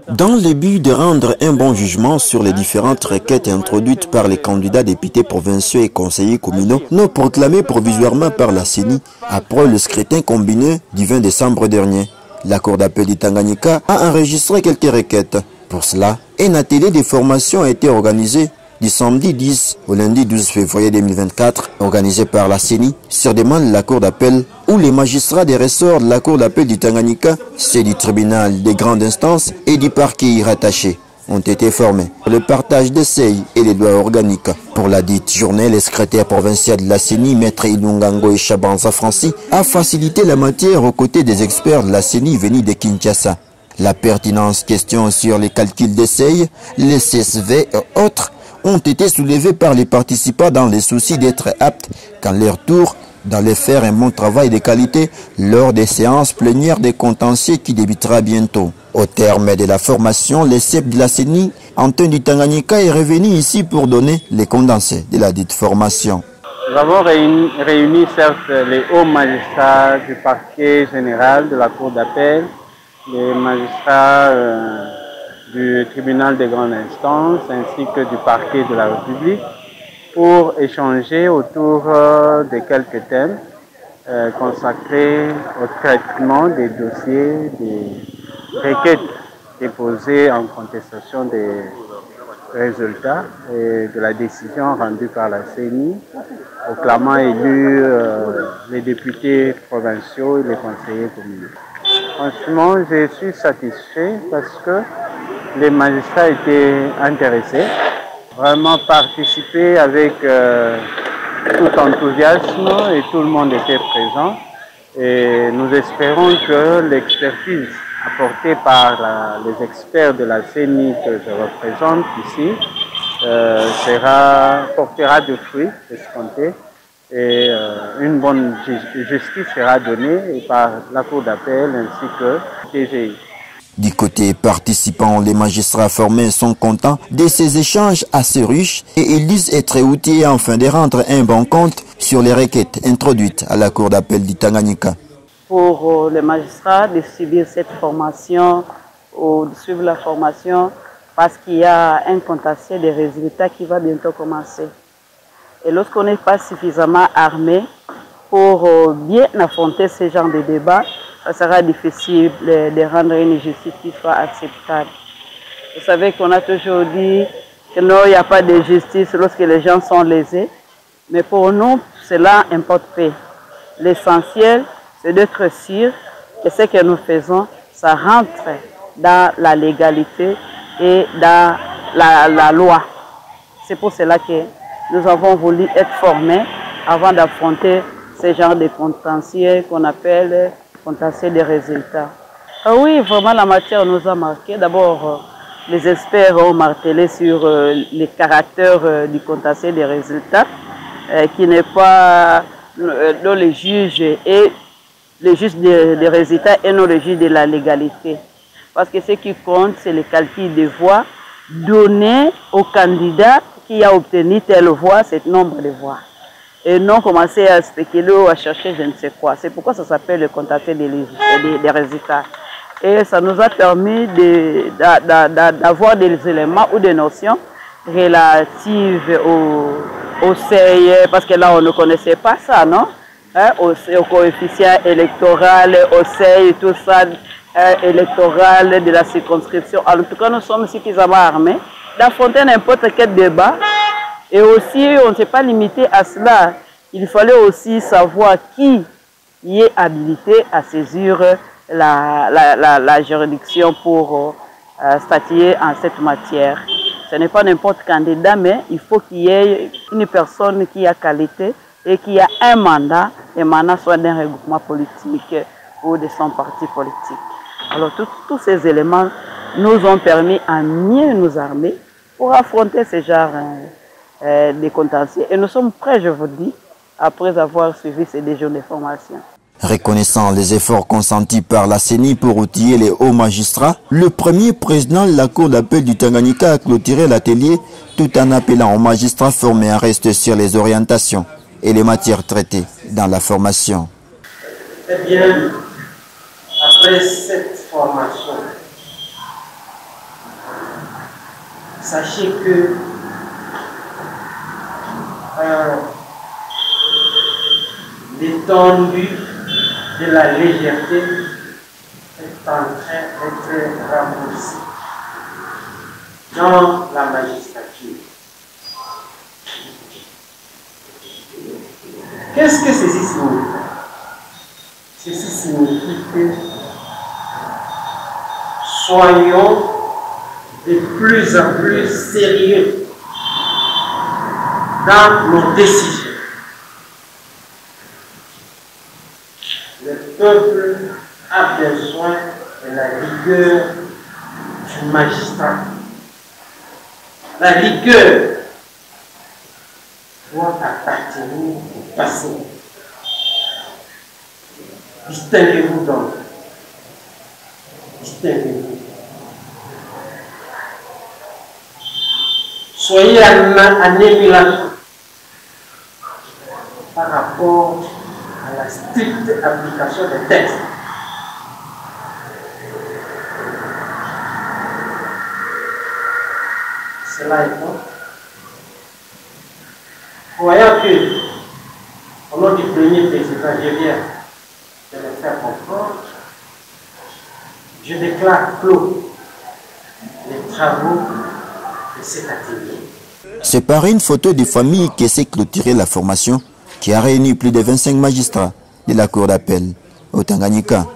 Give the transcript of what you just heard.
Dans le but de rendre un bon jugement sur les différentes requêtes introduites par les candidats députés provinciaux et conseillers communaux non proclamés provisoirement par la CENI après le scrutin combiné du 20 décembre dernier, la Cour d'appel du Tanganyika a enregistré quelques requêtes. Pour cela, un atelier de formation a été organisé du samedi 10 au lundi 12 février 2024, organisé par la CENI sur demande de la Cour d'appel, où les magistrats des ressorts de la Cour d'appel du Tanganyika, ceux du tribunal des grandes instances et du parquet rattaché ont été formés. Le partage d'essais et les lois organiques. Pour la dite journée, le secrétaire provincial de la CENI, Maître Ilungango et Chabanza Francis, a facilité la matière aux côtés des experts de la CENI venus de Kinshasa. La pertinence question sur les calculs d'essais, les CSV et autres ont été soulevés par les participants dans le souci d'être aptes, qu'à leur tour, d'aller faire un bon travail de qualité lors des séances plénières des contentieux qui débutera bientôt. Au terme de la formation, le chef de la CENI, Antoine du Tanganyika, est revenu ici pour donner les condensés de la dite formation. Nous avons réuni certes les hauts magistrats du parquet général de la Cour d'appel, les magistrats du tribunal des grandes instances ainsi que du parquet de la République pour échanger autour de quelques thèmes consacrés au traitement des dossiers, des requêtes déposées en contestation des résultats et de la décision rendue par la CENI, proclamant élus les députés provinciaux et les conseillers communaux. Franchement, je suis satisfait parce que les magistrats étaient intéressés, vraiment participer avec tout enthousiasme et tout le monde était présent. Et nous espérons que l'expertise apportée par les experts de la CENI que je représente ici portera de fruits escomptés et une bonne justice sera donnée par la Cour d'appel ainsi que TGI. Du côté participant, les magistrats formés sont contents de ces échanges assez riches et ils disent être outillés afin de rendre un bon compte sur les requêtes introduites à la Cour d'appel du Tanganyika. Pour les magistrats de subir cette formation ou de suivre la formation parce qu'il y a un contentieux des résultats qui va bientôt commencer. Et lorsqu'on n'est pas suffisamment armé pour bien affronter ce genre de débat, ça sera difficile de rendre une justice qui soit acceptable. Vous savez qu'on a toujours dit que non, il n'y a pas de justice lorsque les gens sont lésés. Mais pour nous, cela importe peu. L'essentiel, c'est d'être sûr que ce que nous faisons, ça rentre dans la légalité et dans la loi. C'est pour cela que nous avons voulu être formés avant d'affronter ce genre de contentieux qu'on appelle contentieux des résultats. Ah oui, vraiment la matière nous a marqué. D'abord, les experts ont martelé sur les caractères du contentieux des résultats, qui n'est pas dans les juges et les juges des résultats et non les juges de la légalité. Parce que ce qui compte, c'est le calcul des voix donné au candidat qui a obtenu telle voix, ce nombre de voix. Et non commencer à spéculer ou à chercher je ne sais quoi. C'est pourquoi ça s'appelle le contentieux des résultats. Et ça nous a permis d'avoir des éléments ou des notions relatives au seuil, parce que là on ne connaissait pas ça, non? Au coefficient électoral, au seuil, tout ça, électoral de la circonscription. En tout cas, nous sommes suffisamment armés d'affronter n'importe quel débat. Et aussi, on ne s'est pas limité à cela. Il fallait aussi savoir qui y est habilité à saisir la juridiction pour statuer en cette matière. Ce n'est pas n'importe quel candidat, mais il faut qu'il y ait une personne qui a qualité et qui a un mandat, et mandat soit d'un regroupement politique ou de son parti politique. Alors tous ces éléments nous ont permis à mieux nous armer pour affronter ce genre des contentieux. Et nous sommes prêts, je vous dis, après avoir suivi ces 2 jours de formation. Reconnaissant les efforts consentis par la CENI pour outiller les hauts magistrats, le premier président de la Cour d'appel du Tanganyika a clôturé l'atelier tout en appelant aux magistrats formés à rester sur les orientations et les matières traitées dans la formation. Eh bien, après cette formation, sachez que l'étendue de la légèreté est en train d'être remboursée dans la magistrature. Qu'est-ce que ceci signifie? Ceci signifie que soyons de plus en plus sérieux dans nos décisions. Le peuple a besoin de la rigueur du magistrat. La rigueur doit appartenir au passé. Distinguez-vous donc. Distinguez-vous. Soyez en émulation par rapport à la stricte application des textes. Cela est bon. Croyant que, au nom du premier président, je viens de le faire comprendre, je déclare clos les travaux de cet atelier. C'est par une photo de famille qui s'est clôturée la formation qui a réuni plus de 25 magistrats de la Cour d'appel au Tanganyika.